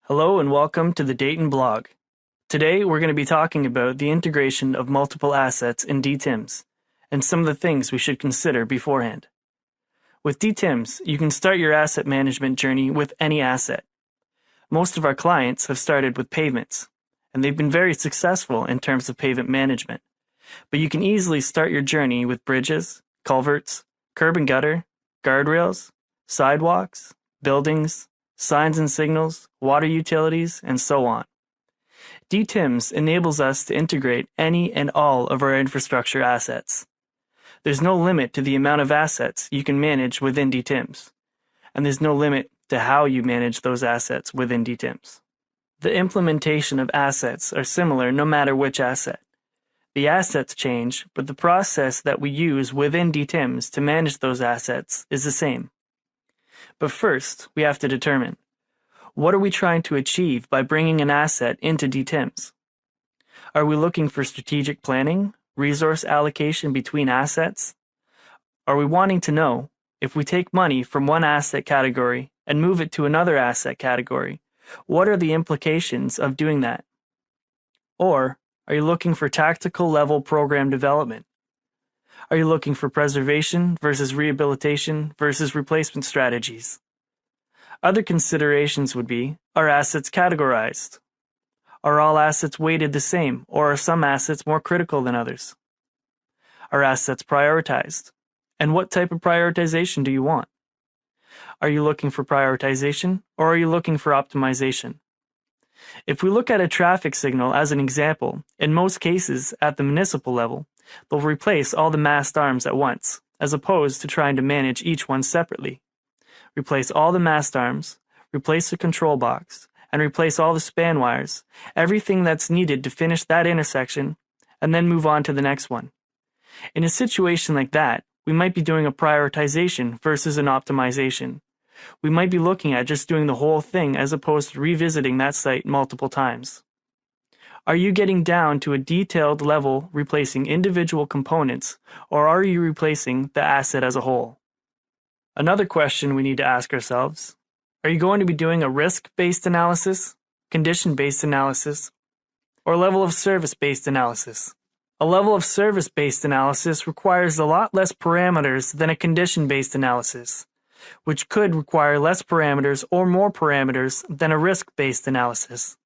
Hello and welcome to the Deighton Blog. Today we're going to be talking about the integration of multiple assets in dTIMS and some of the things we should consider beforehand. With dTIMS, you can start your asset management journey with any asset. Most of our clients have started with pavements, and they've been very successful in terms of pavement management. But you can easily start your journey with bridges, culverts, curb and gutter, guardrails, sidewalks, buildings, signs and signals, water utilities, and so on. dTIMS enables us to integrate any and all of our infrastructure assets. There's no limit to the amount of assets you can manage within dTIMS, and there's no limit to how you manage those assets within dTIMS. The implementation of assets are similar no matter which asset. The assets change, but the process that we use within dTIMS to manage those assets is the same. But first, we have to determine, what are we trying to achieve by bringing an asset into dTIMS? Are we looking for strategic planning, resource allocation between assets? Are we wanting to know, if we take money from one asset category and move it to another asset category, what are the implications of doing that? Or are you looking for tactical level program development? Are you looking for preservation versus rehabilitation versus replacement strategies? Other considerations would be, are assets categorized? Are all assets weighted the same, or are some assets more critical than others? Are assets prioritized? And what type of prioritization do you want? Are you looking for prioritization, or are you looking for optimization? If we look at a traffic signal as an example, in most cases at the municipal level, they'll replace all the mast arms at once, as opposed to trying to manage each one separately. Replace all the mast arms, replace the control box, and replace all the span wires, everything that's needed to finish that intersection, and then move on to the next one. In a situation like that, we might be doing a prioritization versus an optimization. We might be looking at just doing the whole thing as opposed to revisiting that site multiple times. Are you getting down to a detailed level replacing individual components, or are you replacing the asset as a whole? Another question we need to ask ourselves, are you going to be doing a risk-based analysis, condition-based analysis, or level of service-based analysis? A level of service-based analysis requires a lot less parameters than a condition-based analysis, which could require less parameters or more parameters than a risk-based analysis.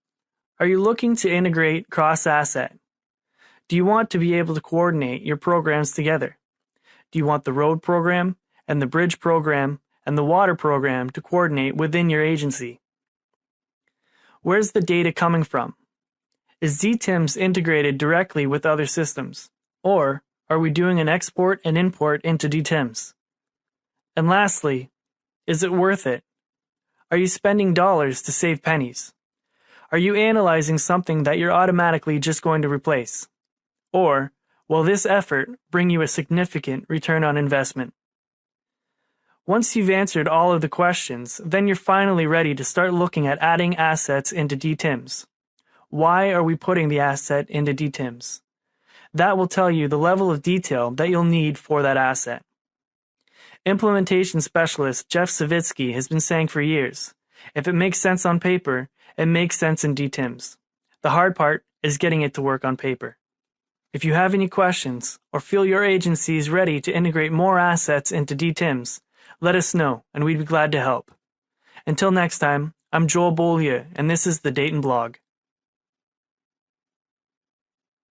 Are you looking to integrate cross-asset? Do you want to be able to coordinate your programs together? Do you want the road program and the bridge program and the water program to coordinate within your agency? Where's the data coming from? Is dTIMS integrated directly with other systems? Or are we doing an export and import into dTIMS? And lastly, is it worth it? Are you spending dollars to save pennies? Are you analyzing something that you're automatically just going to replace? Or will this effort bring you a significant return on investment? Once you've answered all of the questions, then you're finally ready to start looking at adding assets into dTIMS. Why are we putting the asset into dTIMS? That will tell you the level of detail that you'll need for that asset. Implementation specialist Jeff Savitsky has been saying for years, if it makes sense on paper, it makes sense in dTIMS. The hard part is getting it to work on paper. If you have any questions or feel your agency is ready to integrate more assets into dTIMS, let us know and we'd be glad to help. Until next time, I'm Joel Beaulieu and this is the Deighton Blog.